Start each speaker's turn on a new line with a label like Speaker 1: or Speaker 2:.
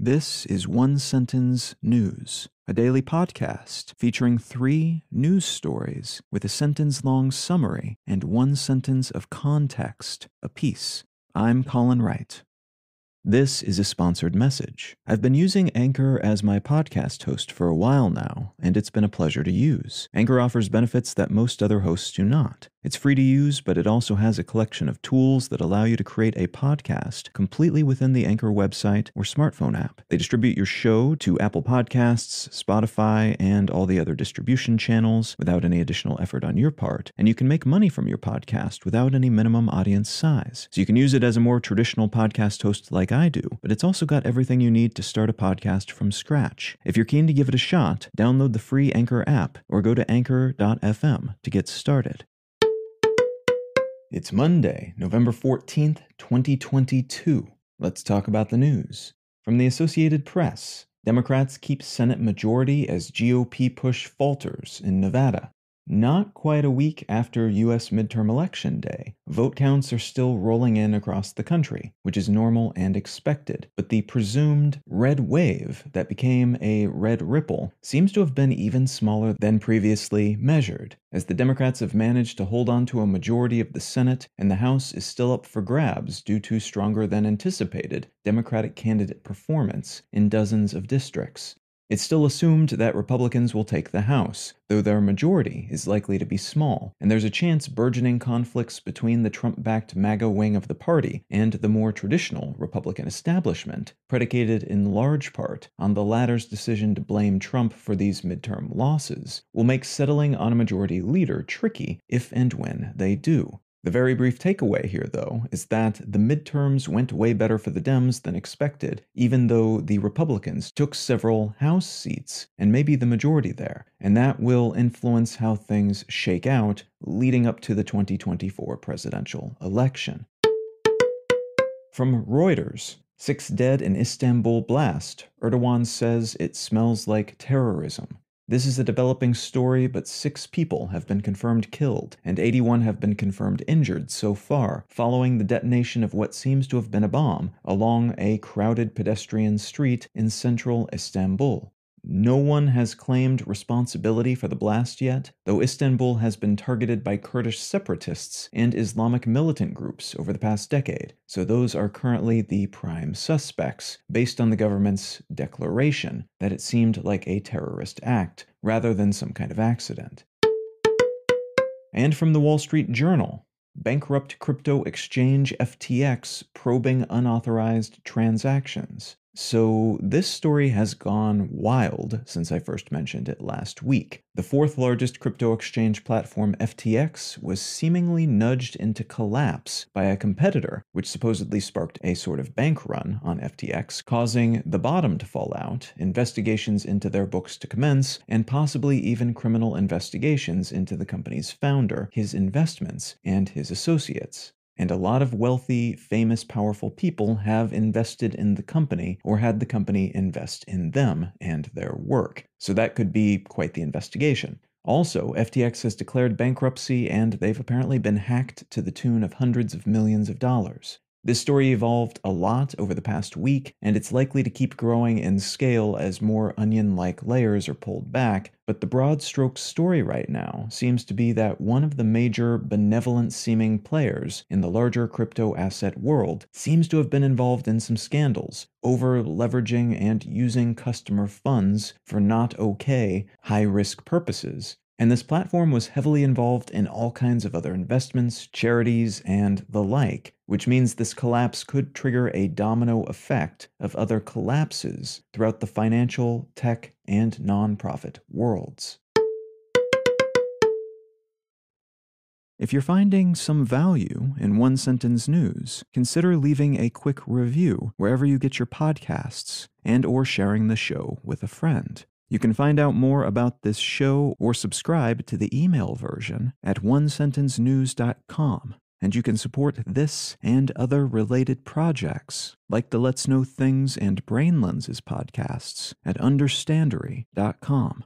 Speaker 1: This is One Sentence News, a daily podcast featuring 3 news stories with a sentence-long summary and 1 sentence of context apiece. I'm Colin Wright. This is a sponsored message. I've been using Anchor as my podcast host for a while now, and it's been a pleasure to use. Anchor offers benefits that most other hosts do not. It's free to use, but it also has a collection of tools that allow you to create a podcast completely within the Anchor website or smartphone app. They distribute your show to Apple Podcasts, Spotify, and all the other distribution channels without any additional effort on your part, and you can make money from your podcast without any minimum audience size. So you can use it as a more traditional podcast host like I do, but it's also got everything you need to start a podcast from scratch. If you're keen to give it a shot, download the free Anchor app or go to anchor.fm to get started. It's Monday, November 14th, 2022. Let's talk about the news. From the Associated Press, Democrats keep Senate majority as GOP push falters in Nevada. Not quite a week after U.S. midterm election day, vote counts are still rolling in across the country, which is normal and expected. But the presumed red wave that became a red ripple seems to have been even smaller than previously measured, as the Democrats have managed to hold on to a majority of the Senate, and the House is still up for grabs due to stronger than anticipated Democratic candidate performance in dozens of districts. It's still assumed that Republicans will take the House, though their majority is likely to be small, and there's a chance burgeoning conflicts between the Trump-backed MAGA wing of the party and the more traditional Republican establishment, predicated in large part on the latter's decision to blame Trump for these midterm losses, will make settling on a majority leader tricky if and when they do. The very brief takeaway here, though, is that the midterms went way better for the Dems than expected, even though the Republicans took several House seats and maybe the majority there, and that will influence how things shake out leading up to the 2024 presidential election. From Reuters, 6 dead in Istanbul blast. Erdogan says it smells like terrorism. This is a developing story, but 6 people have been confirmed killed, and 81 have been confirmed injured so far, following the detonation of what seems to have been a bomb along a crowded pedestrian street in central Istanbul. No one has claimed responsibility for the blast yet, though Istanbul has been targeted by Kurdish separatists and Islamic militant groups over the past decade, so those are currently the prime suspects, based on the government's declaration that it seemed like a terrorist act, rather than some kind of accident. And from the Wall Street Journal, bankrupt crypto exchange FTX probing unauthorized transactions. So this story has gone wild since I first mentioned it last week. The 4th largest crypto exchange platform, FTX, was seemingly nudged into collapse by a competitor, which supposedly sparked a sort of bank run on FTX, causing the bottom to fall out, investigations into their books to commence, and possibly even criminal investigations into the company's founder, his investments, and his associates. And a lot of wealthy, famous, powerful people have invested in the company or had the company invest in them and their work. So that could be quite the investigation. Also, FTX has declared bankruptcy, and they've apparently been hacked to the tune of hundreds of millions of dollars. This story evolved a lot over the past week, and it's likely to keep growing in scale as more onion-like layers are pulled back, but the broad strokes story right now seems to be that one of the major benevolent-seeming players in the larger crypto asset world seems to have been involved in some scandals, over-leveraging and using customer funds for not okay, high-risk purposes. And this platform was heavily involved in all kinds of other investments, charities, and the like, which means this collapse could trigger a domino effect of other collapses throughout the financial, tech, and nonprofit worlds. If you're finding some value in One Sentence News, consider leaving a quick review wherever you get your podcasts and/or sharing the show with a friend. You can find out more about this show or subscribe to the email version at onesentencenews.com, and you can support this and other related projects like the Let's Know Things and Brain Lenses podcasts at understandery.com.